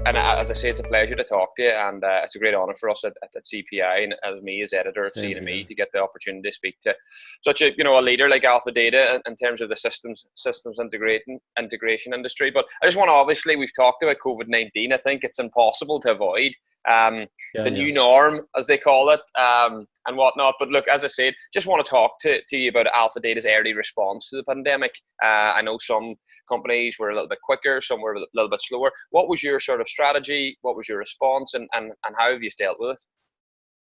And as I say, it's a pleasure to talk to you, and it's a great honour for us at CPI, and as me as editor of CNME, to get the opportunity to speak to such a a leader like Alpha Data in terms of the systems integration industry. But I just want to, obviously, we've talked about COVID-19. I think it's impossible to avoid the new norm, as they call it, and whatnot. But look, as I said, just want to talk to you about Alpha Data's early response to the pandemic. I know some companies were a little bit quicker, some were a little bit slower. What was your sort of strategy? What was your response, and how have you dealt with it?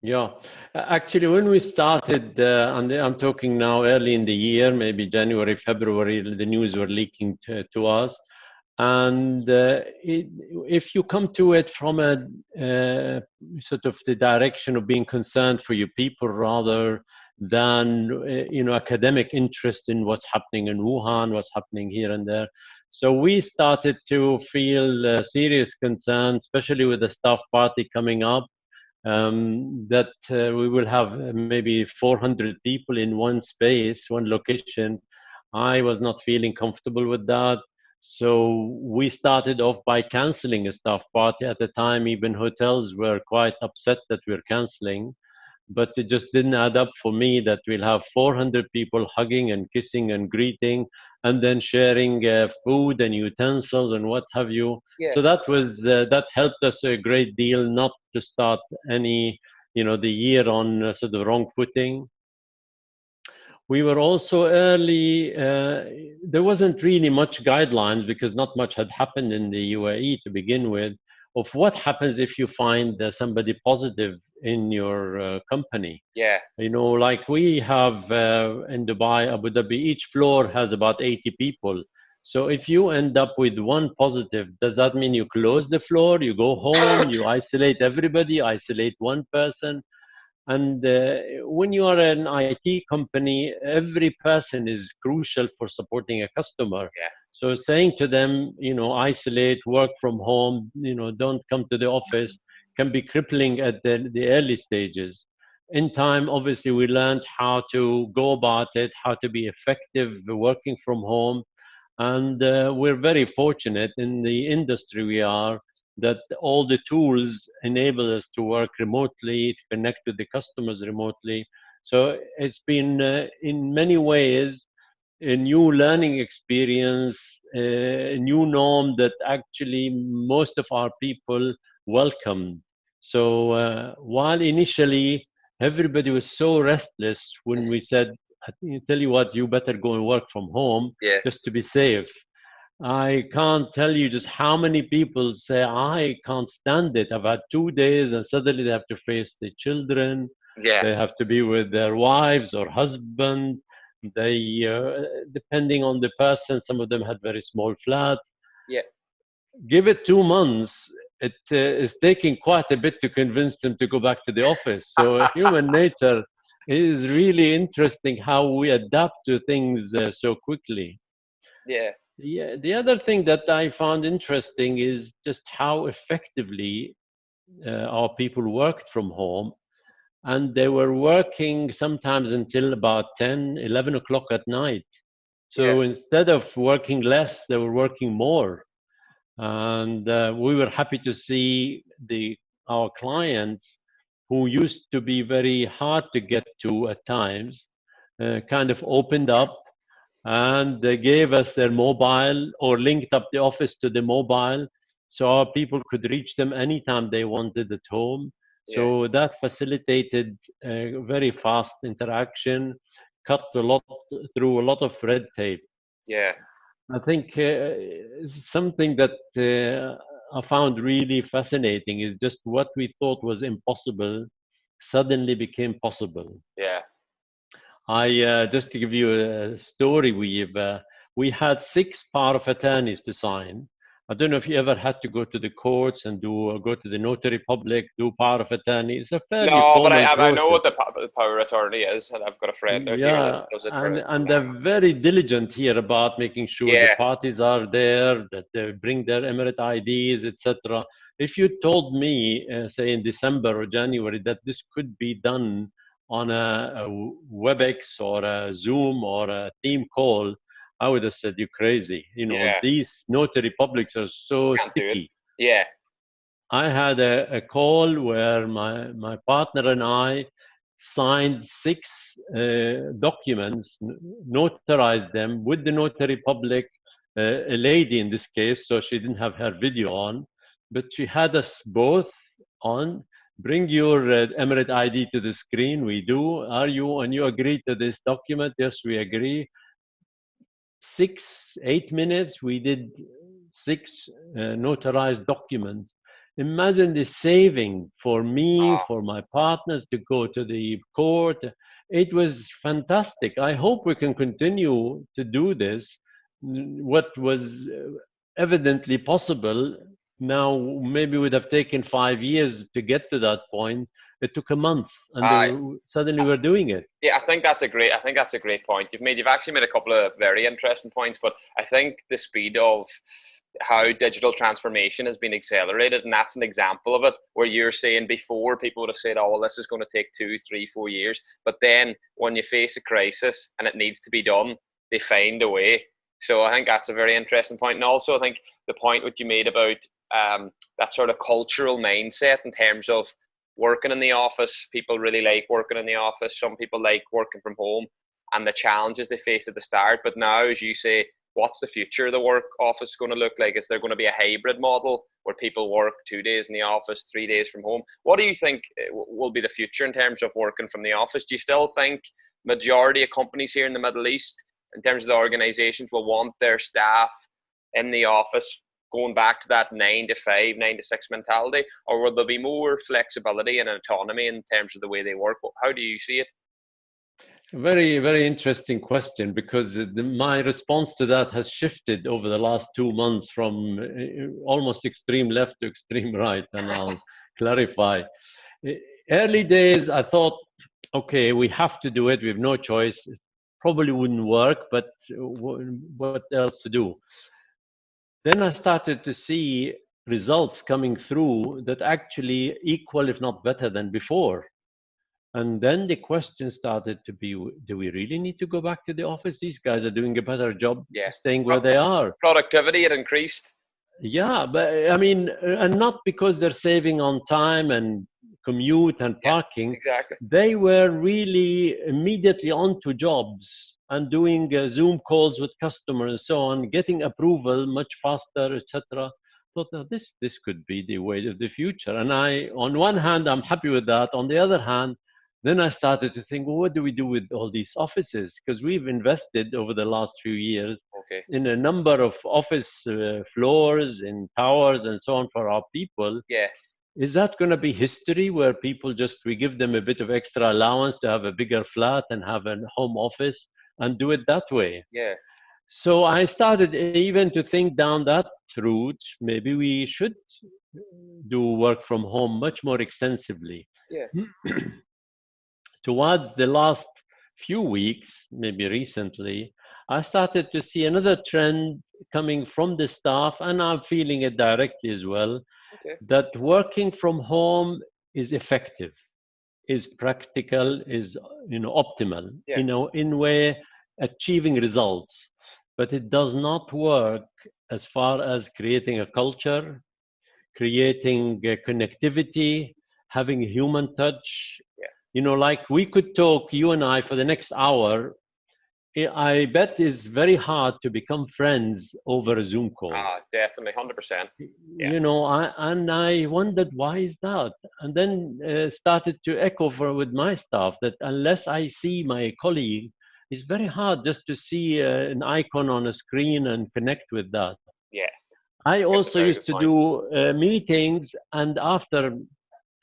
Yeah, actually, when we started, and I'm talking now early in the year, maybe January, February, the news were leaking to us. And if you come to it from a sort of the direction of being concerned for your people rather than academic interest in what's happening in Wuhan, what's happening here and there. So we started to feel serious concern, especially with the staff party coming up, that we will have maybe 400 people in one space, one location. I was not feeling comfortable with that. So we started off by canceling a staff party. At the time, even hotels were quite upset that we're canceling. But it just didn't add up for me that we'll have 400 people hugging and kissing and greeting, and then sharing food and utensils and what have you. Yeah. So that helped us a great deal not to start the year on sort of wrong footing. We were also early. There wasn't really much guidelines because not much had happened in the UAE to begin with, of what happens if you find somebody positive in your company. Yeah. Like we have in Dubai, Abu Dhabi, each floor has about 80 people. So if you end up with one positive, does that mean you close the floor, you go home, you isolate everybody, isolate one person? And when you are an IT company, every person is crucial for supporting a customer. Yeah. So saying to them, isolate, work from home, don't come to the office, can be crippling at the early stages. In time, obviously, we learned how to go about it, how to be effective working from home. And we're very fortunate in the industry we are, that all the tools enable us to work remotely, to connect with the customers remotely. So it's been, in many ways, a new learning experience, a new norm that actually most of our people welcomed. So while initially everybody was so restless when we said, I tell you what, you better go and work from home, Yeah. just to be safe. I can't tell you just how many people say, I can't stand it. I've had 2 days and suddenly they have to face the children. Yeah. They have to be with their wives or husband. They, depending on the person, some of them had very small flats. Yeah. Give it 2 months. It is taking quite a bit to convince them to go back to the office. So human nature is really interesting how we adapt to things so quickly. Yeah. Yeah, the other thing that I found interesting is just how effectively our people worked from home. And they were working sometimes until about 10, 11 o'clock at night. So instead of working less, they were working more. And we were happy to see our clients, who used to be very hard to get to at times, kind of opened up, and they gave us their mobile or linked up the office to the mobile, so our people could reach them anytime they wanted at home. So that facilitated very fast interaction, cut through a lot of red tape. Yeah. I think something that I found really fascinating is just what we thought was impossible suddenly became possible. Yeah. I just to give you a story, we had 6 power of attorneys to sign. I don't know if you ever had to go to the courts and go to the notary public, do power of attorney. It's a fairly No, but formal I know what process. the power of attorney is, and I've got a friend out here that Yeah, does it for it. and they're very diligent here about making sure the Yeah. parties are there, that they bring their Emirate IDs, etc. If you told me, say in December or January, that this could be done on a WebEx or a Zoom or a team call, I would have said you're crazy. Yeah. These notary publics are so Can't do it. sticky. Yeah. I had a call where my partner and I signed 6 documents, notarized them with the notary public, a lady in this case, so she didn't have her video on, but she had us both on. Bring your Emirate ID to the screen. We do. Are you, and you agree to this document? Yes, we agree. 8 minutes, we did 6 notarized documents. Imagine the saving for me, for my partners to go to the court. It was fantastic. I hope we can continue to do this. What was evidently possible now maybe would have taken 5 years to get to that point. It took a month, and suddenly we're doing it. Yeah, I think that's a great point you've actually made a couple of very interesting points, but I think the speed of how digital transformation has been accelerated, and that's an example of it, where you're saying before people would have said, oh well, this is going to take 2, 3, 4 years, but then when you face a crisis and it needs to be done, they find a way. So I think that's a very interesting point. And also I think the point what you made about that sort of cultural mindset in terms of working in the office. People really like working in the office. Some people like working from home, and the challenges they face at the start. But now, as you say, what's the future of the work office going to look like? Is there going to be a hybrid model where people work 2 days in the office, 3 days from home? What do you think will be the future in terms of working from the office? Do you still think majority of companies here in the Middle East, in terms of the organizations, will want their staff in the office going back to that 9 to 5, 9 to 6 mentality, or will there be more flexibility and autonomy in terms of the way they work? How do you see it? Very, very interesting question, because my response to that has shifted over the last 2 months from almost extreme left to extreme right, and I'll clarify. Early days, I thought, okay, we have to do it. We have no choice. It probably wouldn't work, but what else to do? Then I started to see results coming through that actually equal, if not better than before. And then the question started to be, do we really need to go back to the office? These guys are doing a better job staying where they are. Productivity had increased. Yeah, but I mean, and not because they're saving on time and commute and parking. Exactly. They were really immediately onto jobs and doing Zoom calls with customers and so on, getting approval much faster, etc. Thought, oh, this could be the way of the future. And on one hand, I'm happy with that. On the other hand, then I started to think, well, what do we do with all these offices? Because we've invested over the last few years in a number of office floors, in towers, and so on for our people. Yeah. Is that going to be history, where people we give them a bit of extra allowance to have a bigger flat and have a home office and do it that way? Yeah. So I started even to think down that route. Maybe we should do work from home much more extensively. Yeah. Towards the last few weeks, maybe recently, I started to see another trend coming from the staff, and I'm feeling it directly as well, that working from home is effective, is practical, is optimal, in way achieving results. But it does not work as far as creating a culture, creating connectivity, having a human touch. Like we could talk, you and I, for the next hour. I bet it's very hard to become friends over a Zoom call. Definitely, 100%. And I wondered, why is that? And then started to echo with my staff that unless I see my colleague, it's very hard just to see an icon on a screen and connect with that. Yeah. I also used to do meetings, and after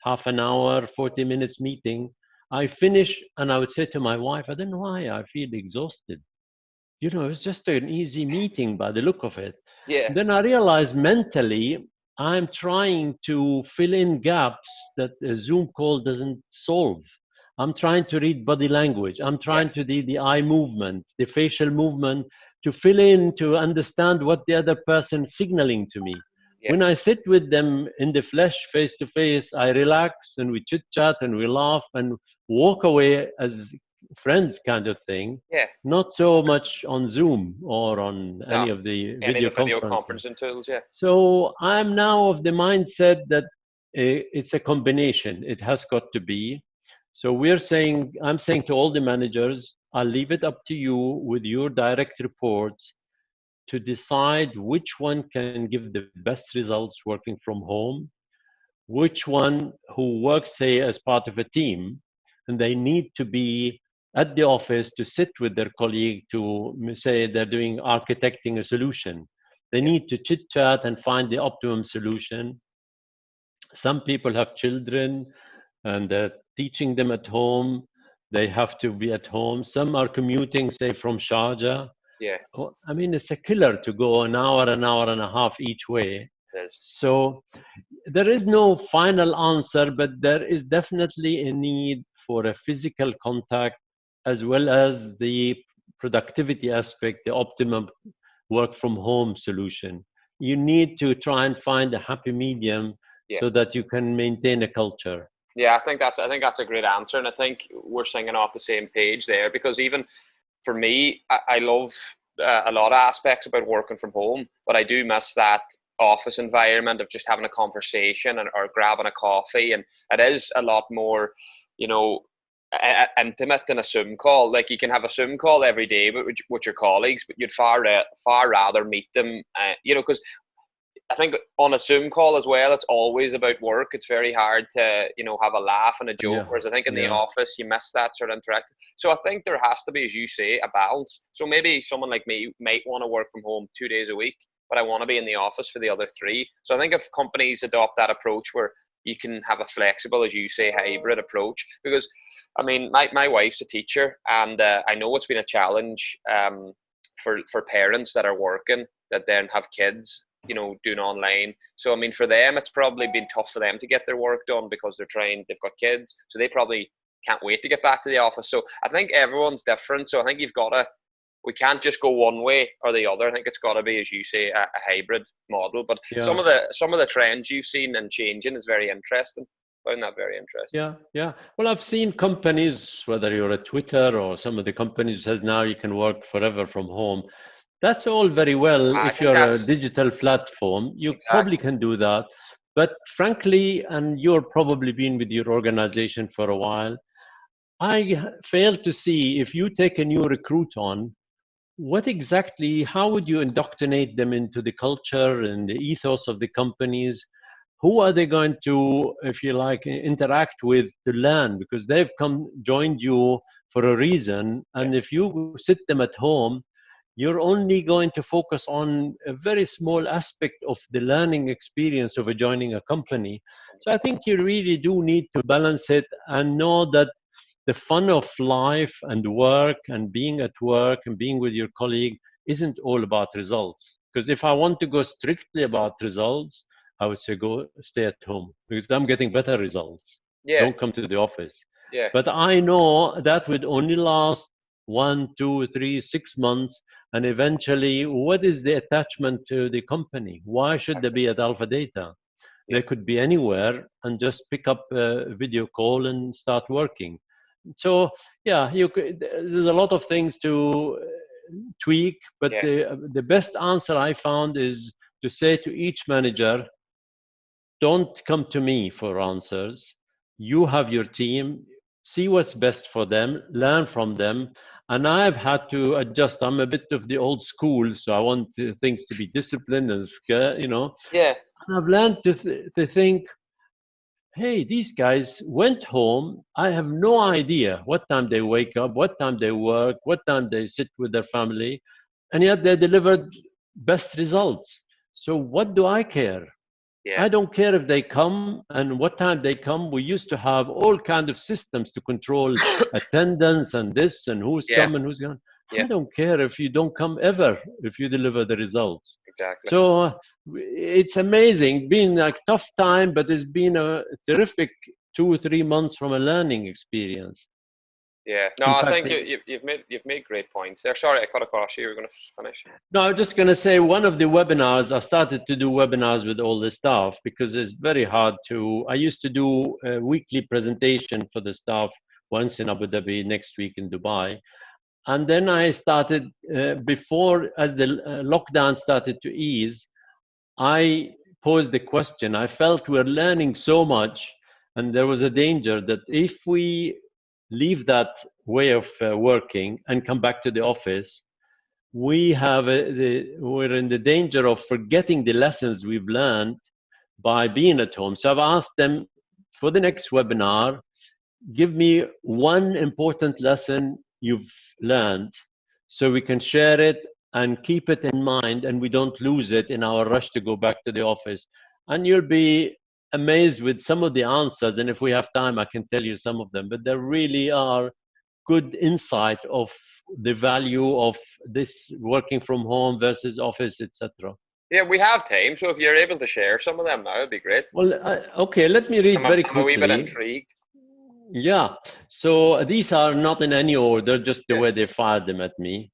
half an hour, 40 minutes meeting, I finish and I would say to my wife, I don't know why I feel exhausted. It was just an easy meeting by the look of it. Yeah. Then I realized mentally, I'm trying to fill in gaps that a Zoom call doesn't solve. I'm trying to read body language. I'm trying to read the eye movement, the facial movement, to fill in, to understand what the other person is signaling to me. When I sit with them in the flesh, face to face, I relax and we chit chat and we laugh and walk away as friends kind of thing, Yeah. not so much on Zoom or on No. any of the Any video of the video conferencing. conferencing tools, yeah. So I'm now of the mindset that it's a combination. It has got to be. So I'm saying to all the managers, I'll leave it up to you with your direct reports to decide which one can give the best results working from home, which one who works, say, as part of a team, and they need to be at the office to sit with their colleague to say they're doing architecting a solution. They Yeah. need to chit chat and find the optimum solution. Some people have children and they're teaching them at home. They have to be at home. Some are commuting, say, from Sharjah. Yeah. I mean, it's a killer to go an hour and a half each way. It is. So there is no final answer, but there is definitely a need for a physical contact as well as the productivity aspect, the optimum work from home solution. You need to try and find a happy medium Yeah. so that you can maintain a culture. Yeah, I think that's a great answer, and I think we're singing off the same page there, because even for me, I love a lot of aspects about working from home, but I do miss that office environment of just having a conversation or grabbing a coffee, and it is a lot more, you know, intimate than a Zoom call. Like, you can have a Zoom call every day with your colleagues, but you'd far rather meet them, you know, because I think on a Zoom call as well, it's always about work. It's very hard to, you know, have a laugh and a joke. Yeah. Whereas I think in the Yeah. office, you miss that sort of interaction. So I think there has to be, as you say, a balance. So maybe someone like me might want to work from home 2 days a week, but I want to be in the office for the other 3. So I think if companies adopt that approach where you can have a flexible, as you say, hybrid approach, because I mean, my wife's a teacher, and I know it's been a challenge for parents that are working that then have kids, you know, doing online. So I mean, for them, it's probably been tough for them to get their work done because they've got kids, so they probably can't wait to get back to the office. So I think everyone's different. So I think we can't just go one way or the other. I think it's got to be, as you say, a hybrid model. But Yeah. some of the trends you've seen and changing is very interesting. I find that very interesting. Yeah, yeah. Well, I've seen companies, whether you're at Twitter or some of the companies says now you can work forever from home. That's all very well. I If think you're a that's digital platform, you probably exactly. can do that. But frankly, and you're probably been with your organization for a while, I fail to see if you take a new recruit on, how would you indoctrinate them into the culture and the ethos of the companies? Who are they going to, if you like, interact with to learn? Because they've joined you for a reason. And if you sit them at home, you're only going to focus on a very small aspect of the learning experience of joining a company. So I think you really do need to balance it and know that the fun of life and work and being at work and being with your colleague isn't all about results. Because if I want to go strictly about results, I would say go stay at home because I'm getting better results. Yeah, Don't come to the office. yeah, But I know that would only last 1, 2, 3, 6 months. And eventually, what is the attachment to the company? Why should they be at Alpha Data? yeah, They could be anywhere and just pick up a video call and start working. So yeah, there's a lot of things to tweak, but yeah, the best answer I found is to say to each manager, don't come to me for answers. You have your team, see what's best for them, learn from them. And I've had to adjust. I'm a bit of the old school, so I want things to be disciplined and you know. yeah, And I've learned to think, hey, these guys went home. I have no idea what time they wake up, what time they work, what time they sit with their family, and yet they delivered best results. So what do I care? yeah, I don't care if they come and what time they come. We used to have all kind of systems to control attendance and this and who's yeah, coming, who's gone. yeah, I don't care if you don't come ever, if you deliver the results. exactly. So it's amazing. Been a tough time, but it's been a terrific 2 or 3 months from a learning experience. Yeah. No, In I fact, think you've made great points there. Sorry, I cut across you. You were going to finish. no, I'm just going to say one of the webinars, I started to do webinars with all the staff because it's very hard to, I used to do a weekly presentation for the staff once in Abu Dhabi, next week in Dubai. And then I started, before, as the lockdown started to ease, I posed the question. I felt we're learning so much, and there was a danger that if we leave that way of working and come back to the office, we're in the danger of forgetting the lessons we've learned by being at home. So I've asked them for the next webinar, give me one important lesson you've learned so we can share it and keep it in mind, and we don't lose it in our rush to go back to the office. And you'll be amazed with some of the answers. And if we have time, I can tell you some of them, but there really are good insight of the value of this working from home versus office, etc. Yeah, we have time, so if you're able to share some of them now, it'd be great. Well, okay, let me read very quickly. I'm a wee bit intrigued. Yeah, so these are not in any order, just the way they fired them at me.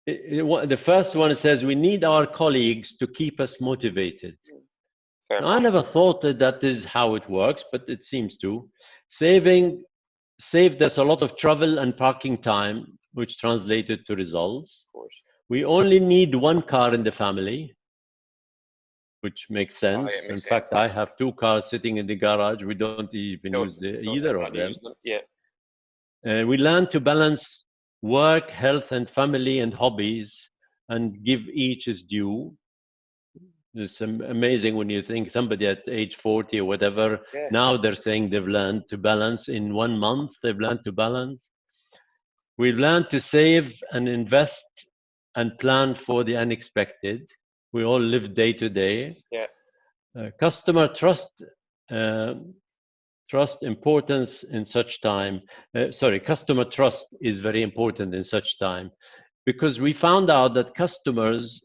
The first one says, we need our colleagues to keep us motivated. Now, I never thought that is how it works, but it seems to. Saved us a lot of travel and parking time, which translated to results. Of course. We only need one car in the family, which makes sense. In fact, I have 2 cars sitting in the garage. We don't even use either of them. Yeah. We learn to balance work, health, and family and hobbies, and give each its due. It's amazing when you think somebody at age 40 or whatever, now they're saying they've learned to balance in 1 month. They've learned to balance. We've learned to save and invest and plan for the unexpected. We all live day to day. Yeah. Customer trust importance in such time. Customer trust is very important in such time, because we found out that customers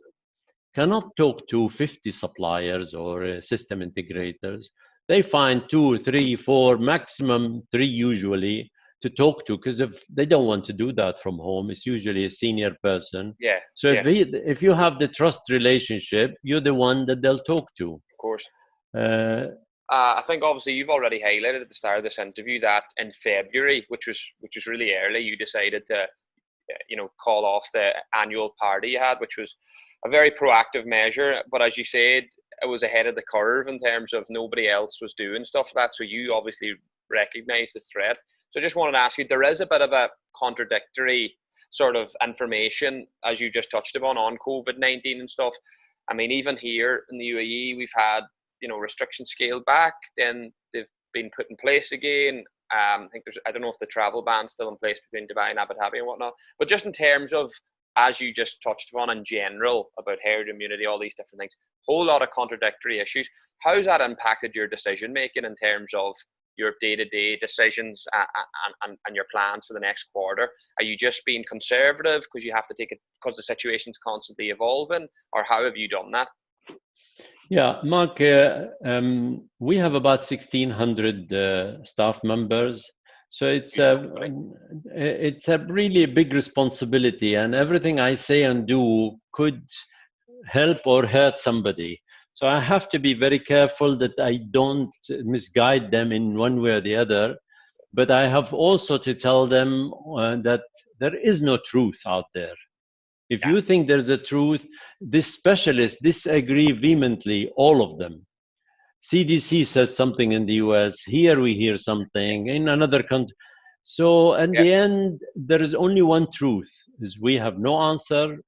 cannot talk to 50 suppliers or system integrators. They find 2, 3, 4, maximum 3 usually to talk to, because if they don't want to do that from home, it's usually a senior person. Yeah. So if you have the trust relationship, you're the one that they'll talk to. Of course. I think obviously you've already highlighted at the start of this interview that in February, which was really early, you decided to, call off the annual party you had, which was a very proactive measure. But as you said, it was ahead of the curve in terms of nobody else was doing stuff like that. So you obviously recognized the threat. So I just wanted to ask you, there is a bit of a contradictory sort of information, as you just touched upon, on COVID-19 and stuff. I mean, even here in the UAE, we've had, restrictions scaled back, then they've been put in place again. I think I don't know if the travel ban's still in place between Dubai and Abu Dhabi and whatnot, but just in terms of, as you just touched upon in general about herd immunity, all these different things, whole lot of contradictory issues. How's that impacted your decision making in terms of your day-to-day decisions and your plans for the next quarter? Are you just being conservative because you have to take it because the situation's constantly evolving, or how have you done that? Yeah, Mark, we have about 1,600 staff members. So it's a really big responsibility, and everything I say and do could help or hurt somebody. So I have to be very careful that I don't misguide them in one way or the other. But I have also to tell them that there is no truth out there. If you think there's a truth, this specialists disagree vehemently, all of them. CDC says something in the US, here we hear something, in another country. So in the end, there is only one truth, is we have no answer,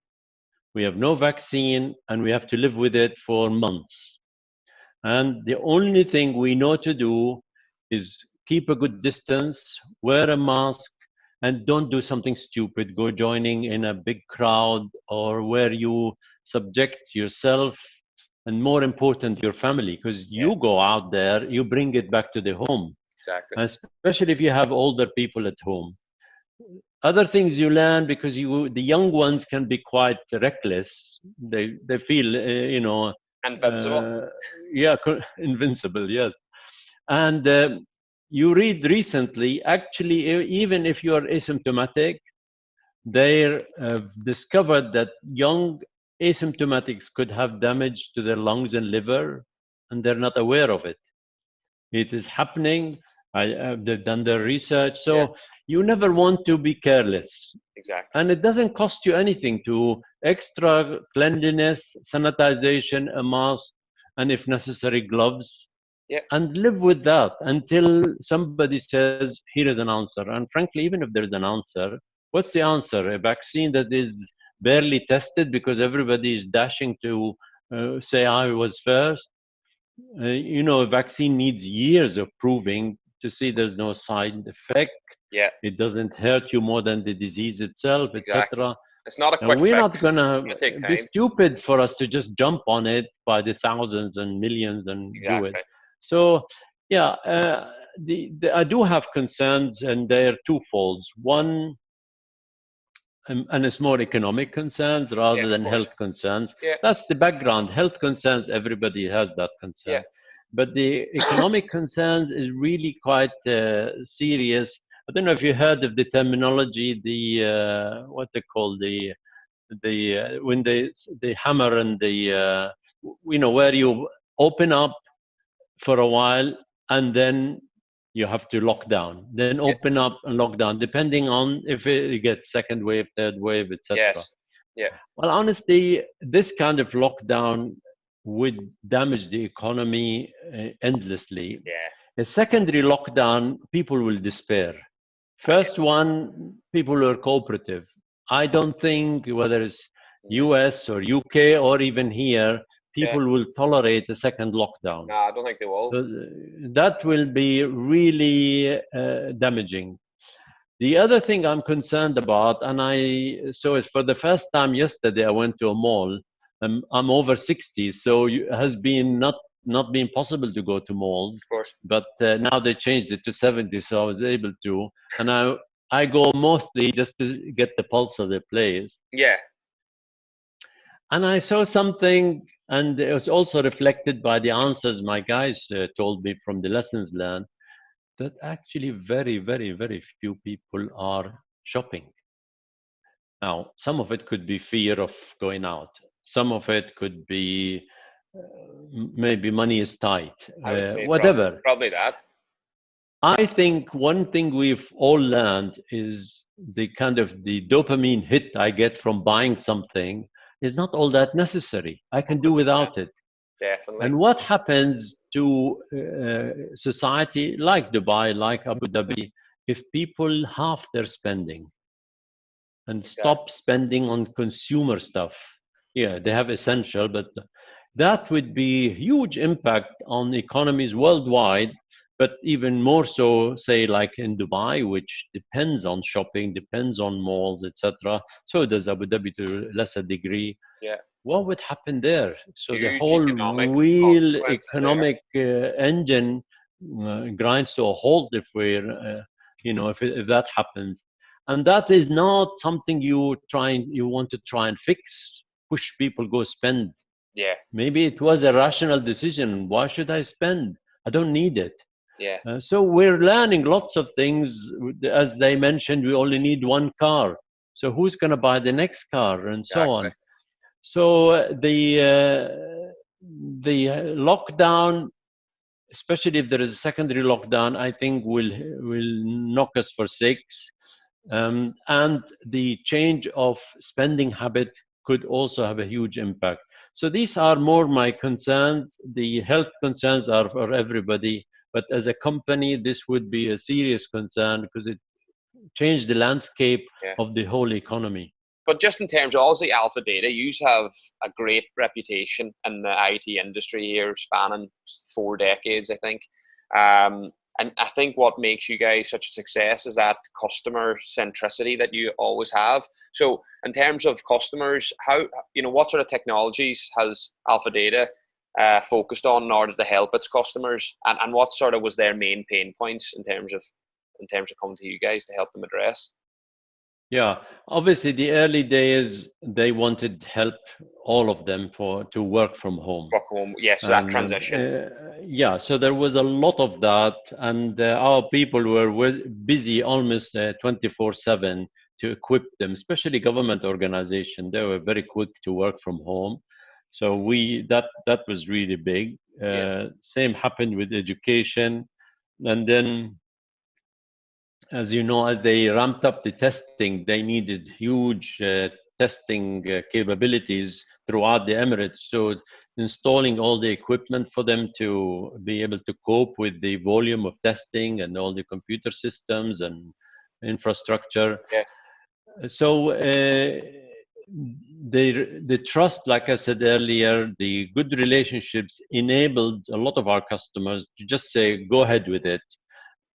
we have no vaccine, and we have to live with it for months. And the only thing we know to do is keep a good distance, wear a mask, and don't do something stupid, go joining in a big crowd or where you subject yourself and, more important, your family, because you go out there, you bring it back to the home. Exactly. Especially if you have older people at home. Other things you learn, because the young ones can be quite reckless. They feel, invincible. Invincible, yes. And you read recently, actually, even if you are asymptomatic, they discovered that young asymptomatics could have damage to their lungs and liver, and they're not aware of it. It is happening. They've done their research. So Yeah. you never want to be careless. Exactly. And it doesn't cost you anything to extra cleanliness, sanitization, a mask, and if necessary, gloves, Yeah. and live with that until somebody says, here is an answer. And frankly, even if there is an answer, what's the answer? A vaccine that is barely tested because everybody is dashing to say, I was first. A vaccine needs years of proving to see there's no side effect. Yeah. It doesn't hurt you more than the disease itself, Exactly. etc. It's not a And quick we're fix. not gonna It's gonna take be time. stupid for us to just jump on it by the thousands and millions and do it. Exactly. So, yeah, I do have concerns, and they're twofold. One, and it's more economic concerns Yeah. rather Of than course. health concerns. Yeah. That's the background. Health concerns, everybody has that Yeah. concern. But the economic concerns is really quite serious. I don't know if you heard of the terminology, what they call the when they hammer and where you open up for a while and then you have to lock down, then Yeah. open up and lock down, depending on if it gets second wave, third wave, etc. Yes. Yeah. Well, honestly, this kind of lockdown would damage the economy endlessly. Yeah. A secondary lockdown, people will despair. Yeah. First one, people were cooperative. I don't think whether it's Mm. US or UK or even here, Yeah. people will tolerate a second lockdown. Nah, I don't think they will. So that will be really damaging. The other thing I'm concerned about, and so it's for the first time yesterday, I went to a mall. I'm over 60, so it has been not been possible to go to malls, Of course. but now they changed it to 70, so I was able to. And I go mostly just to get the pulse of the place. Yeah. And I saw something, and it was also reflected by the answers my guys told me from the lessons learned, that actually very, very, very few people are shopping. Now, some of it could be fear of going out. Some of it could be maybe money is tight, I would say whatever. probably that. I think one thing we've all learned is the dopamine hit I get from buying something is not all that necessary. I can do 100%. without it. Definitely. And what happens to society like Dubai, like Abu Dhabi, if people half their spending and stop spending on consumer stuff? Yeah, they have essential, but that would be huge impact on economies worldwide, but even more so, say, like in Dubai, which depends on shopping, depends on malls, etc. So does Abu Dhabi to a lesser degree. Yeah. What would happen there? So the Huge whole economic real consequences there. economic engine grinds to a halt if if that happens, and that is not something you want to try and fix. Push people go spend. Yeah. Maybe it was a rational decision. Why should I spend? I don't need it. Yeah. So we're learning lots of things. As they mentioned, we only need one car. So who's going to buy the next car, and so Exactly. on. So the lockdown, especially if there is a secondary lockdown, I think will knock us for six. And the change of spending habit could also have a huge impact. So these are more my concerns. The health concerns are for everybody, but as a company, this would be a serious concern because it changed the landscape Yeah. of the whole economy. But just in terms of obviously Alpha Data, you have a great reputation in the IT industry here, spanning 4 decades, I think. And I think what makes you guys such a success is that customer centricity that you always have. So in terms of customers, what sort of technologies has Alpha Data focused on in order to help its customers, and what sort of was their main pain points in terms of coming to you guys to help them address? Yeah, obviously the early days they wanted help, all of them, to work from home. Work home, yes, that And transition. yeah, so there was a lot of that, and our people were busy almost 24/7 to equip them, especially government organization. They were very quick to work from home, so that was really big. Yeah. Same happened with education, and then as you know, as they ramped up the testing, they needed huge testing capabilities throughout the Emirates. So installing all the equipment for them to be able to cope with the volume of testing and all the computer systems and infrastructure. Yeah. So the trust, like I said earlier, the good relationships enabled a lot of our customers to just say, go ahead with it,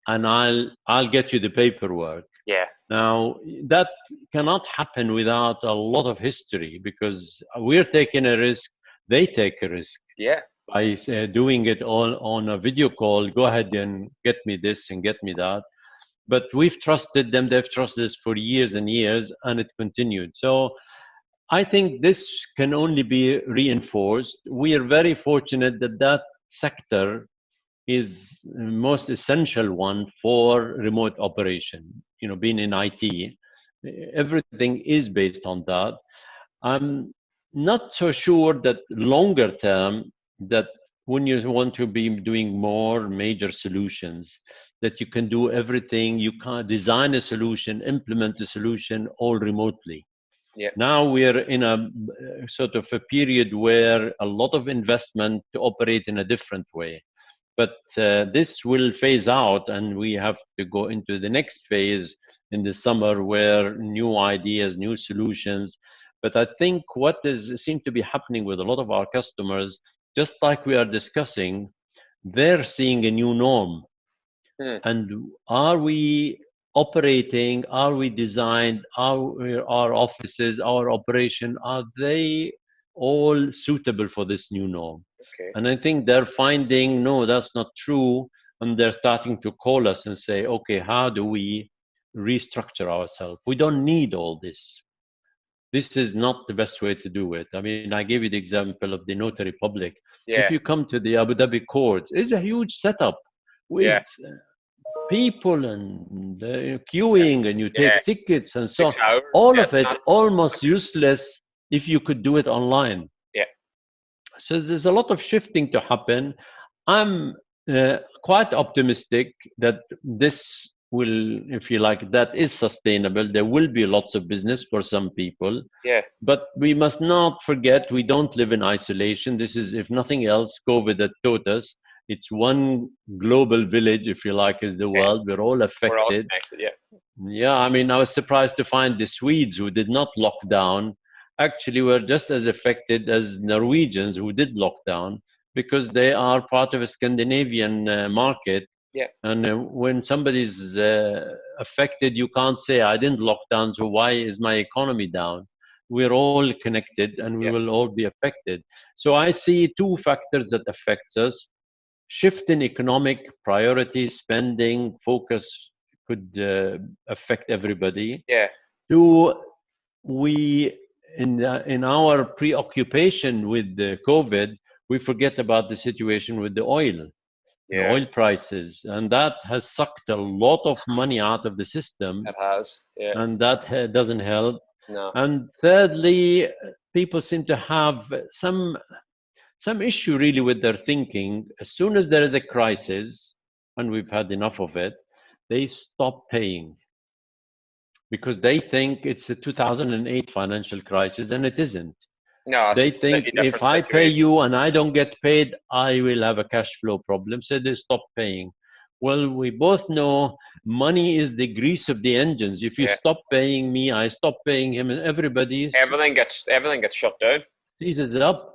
and I'll get you the paperwork. Yeah. Now, that cannot happen without a lot of history, because we're taking a risk, they take a risk. Yeah. By doing it all on a video call, go ahead and get me this and get me that. But we've trusted them, they've trusted us for years and years, and it continued. So I think this can only be reinforced. We are very fortunate that that sector is the most essential one for remote operation. You know, being in IT, everything is based on that. I'm not so sure that longer term, that when you want to be doing more major solutions, that you can do everything, you can design a solution, implement a solution all remotely. Yeah. Now we're in a sort of a period where a lot of investment to operate in a different way. But this will phase out, and we have to go into the next phase in the summer, where new ideas, new solutions. But I think what seems to be happening with a lot of our customers, just like we are discussing, they're seeing a new norm. And are we operating, are we designed, our offices, our operation, are they all suitable for this new norm? Okay. And I think they're finding, no, that's not true. And they're starting to call us and say, okay, how do we restructure ourselves? We don't need all this. This is not the best way to do it. I mean, I gave you the example of the notary public. Yeah. If you come to the Abu Dhabi courts, it's a huge setup with Yeah. people and queuing, and you Yeah. take tickets and so on. 6 hours. All Yeah. of it Not, almost useless if you could do it online. yeah. So there's a lot of shifting to happen. I'm quite optimistic that this will, if you like, that is sustainable. There will be lots of business for some people. Yeah. But we must not forget, we don't live in isolation. This is, if nothing else, COVID that taught us. It's one global village, if you like, is the world. We're all We're all affected. connected. Yeah. Yeah, I mean, I was surprised to find the Swedes, who did not lock down, actually were just as affected as Norwegians who did lock down, because they are part of a Scandinavian market. Yeah. And when somebody's affected, you can't say, I didn't lock down, so why is my economy down? We're all connected, and we Yeah. will all be affected. So I see two factors that affect us. Shift in economic priorities, spending, focus could affect everybody. Yeah. Two, we, in our preoccupation with the COVID, we forget about the situation with the oil Yeah. prices, and that has sucked a lot of money out of the system, It has. Yeah. and that doesn't help. No. And thirdly, people seem to have some issue really with their thinking. As soon as there is a crisis, and we've had enough of it, they stop paying, because they think it's a 2008 financial crisis, and it isn't. No, it's They a think completely if different I pay situation. you and I don't get paid, I will have a cash flow problem. So they stop paying. Well, we both know money is the grease of the engines. If you Yeah. stop paying me, I stop paying him, and everybody Everything gets shut down. seizes up.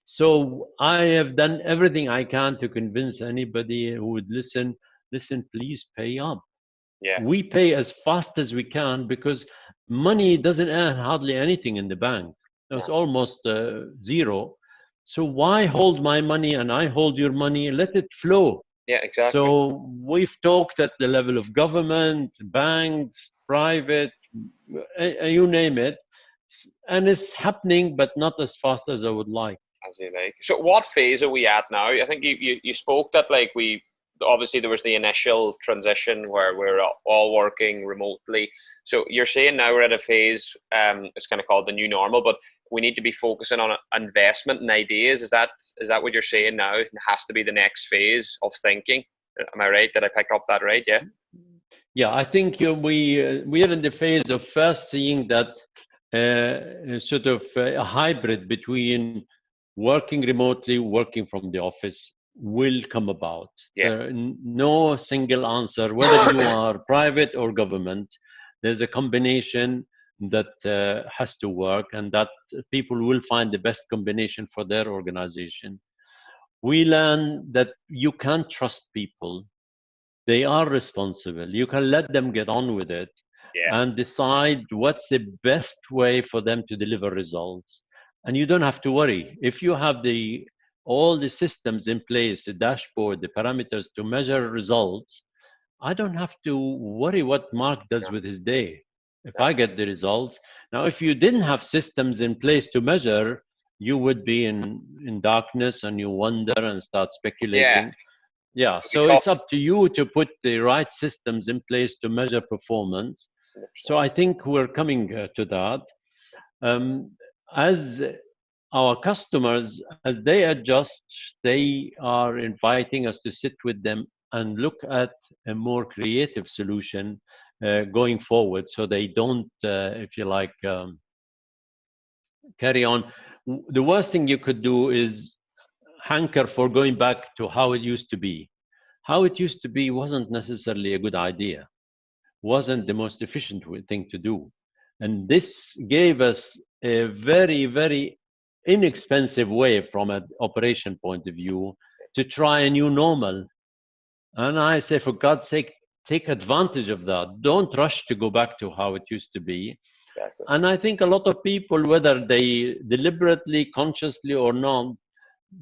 So I have done everything I can to convince anybody who would listen, please pay up. Yeah. We pay as fast as we can, because money doesn't earn hardly anything in the bank. It's No. almost zero. So why hold my money and I hold your money? Let it flow. Yeah. Exactly. So we've talked at the level of government, banks, private, you name it, and it's happening, but not as fast as I would like. As you like. So what phase are we at now? I think you spoke that, like, we obviously there was the initial transition where we're all working remotely. So you're saying now we're at a phase, it's kind of called the new normal, but we need to be focusing on investment and ideas. Is that what you're saying now? It has to be the next phase of thinking. Am I right? Did I pick up that right? Yeah. Yeah, I think we are in the phase of first seeing that sort of a hybrid between working remotely, working from the office will come about. Yeah. No single answer, whether you are private or government. There's a combination that has to work, and that people will find the best combination for their organization. We learn that you can't trust people. They are responsible. You can let them get on with it Yeah. and decide what's the best way for them to deliver results. And you don't have to worry. If you have all the systems in place, the dashboard, the parameters to measure results, I don't have to worry what Mark does No. with his day. If No. I get the results. Now, if you didn't have systems in place to measure, you would be in darkness and you wonder and start Yeah. speculating. Yeah, It'll be so it's tough. up to you to put the right systems in place to measure performance. 100%. So I think we're coming to that. Um, as our customers, as they adjust, they are inviting us to sit with them and look at a more creative solution going forward so they don't, if you like, carry on. The worst thing you could do is hanker for going back to how it used to be. How it used to be wasn't necessarily a good idea, wasn't the most efficient thing to do. And this gave us a very, very inexpensive way from an operation point of view to try a new normal. And I say, for God's sake, take advantage of that. Don't rush to go back to how it used to be. Exactly. And I think a lot of people, whether they deliberately, consciously or not,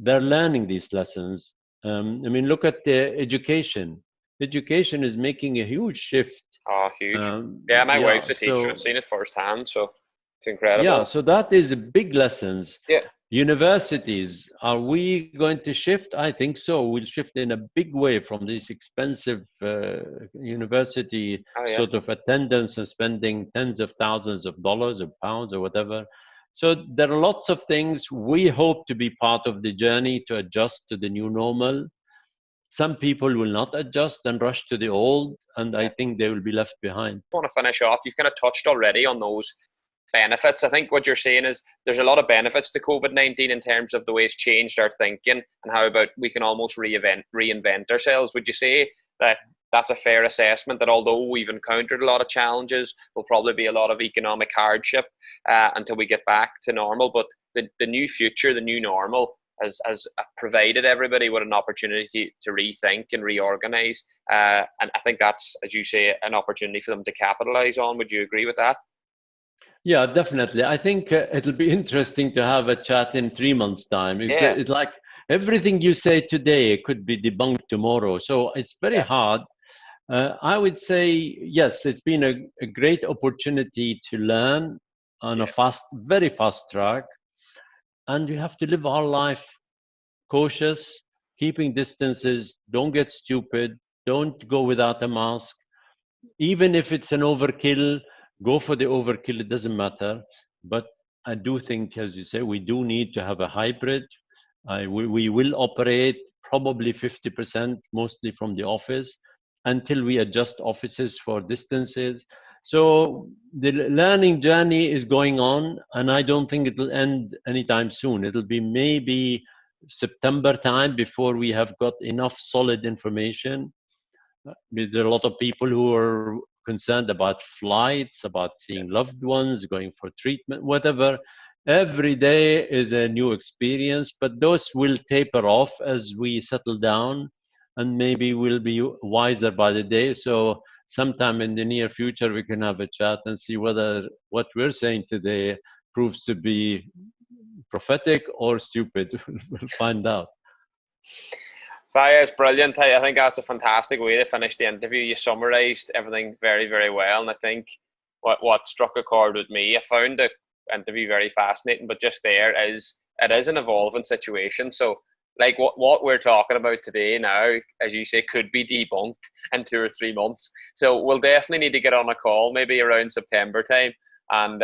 they're learning these lessons. I mean, look at the education. Education is making a huge shift. Oh, huge. Yeah, my Yeah, wife's a teacher. I've so seen it firsthand, so it's yeah, incredible. so that is a big lessons. Yeah. Universities, are we going to shift? I think so. We'll shift in a big way from this expensive university Oh, yeah. sort of attendance and spending tens of thousands of dollars or pounds or whatever. So there are lots of things we hope to be part of the journey to adjust to the new normal. Some people will not adjust and rush to the old, and I Yeah. think they will be left behind. I want to finish off. You've kind of touched already on those benefits. I think what you're saying is there's a lot of benefits to COVID-19 in terms of the way it's changed our thinking and how about we can almost reinvent ourselves. Would you say that that's a fair assessment, that although we've encountered a lot of challenges, there'll probably be a lot of economic hardship until we get back to normal, but the new future, the new normal, has provided everybody with an opportunity to rethink and reorganize. And I think that's, as you say, an opportunity for them to capitalize on. Would you agree with that? Yeah, definitely. I think it'll be interesting to have a chat in 3 months' time. Yeah, It's like everything you say today could be debunked tomorrow. So it's very yeah, hard. I would say, yes, it's been a great opportunity to learn on a yeah, very fast track. And you have to live our life cautious, keeping distances, don't get stupid, don't go without a mask. Even if it's an overkill, go for the overkill, it doesn't matter. But I do think, as you say, we do need to have a hybrid. We will operate probably 50%, mostly from the office, until we adjust offices for distances. So the learning journey is going on, and I don't think it will end anytime soon. It'll be maybe September time before we have got enough solid information. There are a lot of people who are concerned about flights, about yeah. seeing loved ones, going for treatment, whatever. Every day is a new experience, but those will taper off as we settle down, and maybe we'll be wiser by the day. So sometime in the near future, we can have a chat and see whether what we're saying today proves to be prophetic or stupid. We'll find out. Fayez, brilliant. I think that's a fantastic way to finish the interview. You summarised everything very, very well, and I think what struck a chord with me, I found the interview very fascinating. But just there is it is an evolving situation. So, like what we're talking about today now, as you say, could be debunked in 2 or 3 months. So we'll definitely need to get on a call, maybe around September time and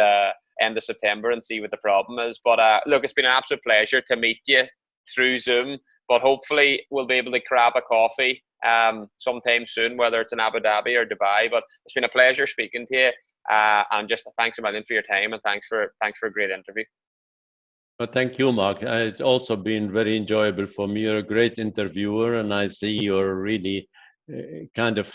end of September, and see what the problem is. But look, it's been an absolute pleasure to meet you through Zoom. But hopefully we'll be able to grab a coffee sometime soon, whether it's in Abu Dhabi or Dubai. But it's been a pleasure speaking to you, and just thanks a million for your time, and thanks for a great interview. Well, thank you, Mark. It's also been very enjoyable for me. You're a great interviewer, and I see you're really kind of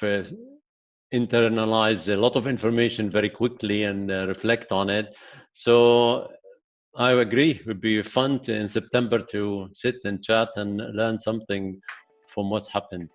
internalize a lot of information very quickly and reflect on it. So I agree. It would be fun in September to sit and chat and learn something from what's happened.